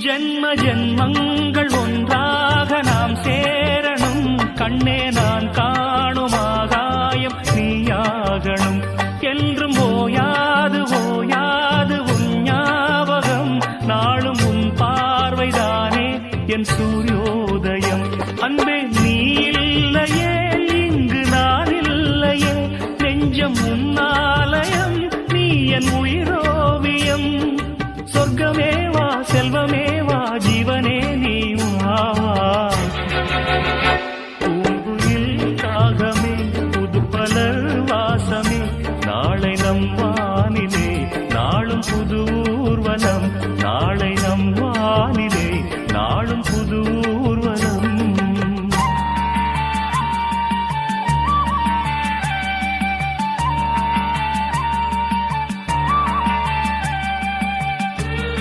ஜென்ம ஜென்மங்கள் ஒன்றாக நாம் சேரணும். கண்ணே நான் காணும் ஆகாயம் நீயாகணும். என்றும் ஓயாது ஓயாது உன் ஞாபகம். நாளும் உன் பார்வைதானே என் சூரியோதயம். அன்பே நீ இல்லையே இங்கு நான் இல்லையே. நெஞ்சம் உன்னாலயம் நீ என் உயிரோவியம். சொர்க்கமே வா செல்வமே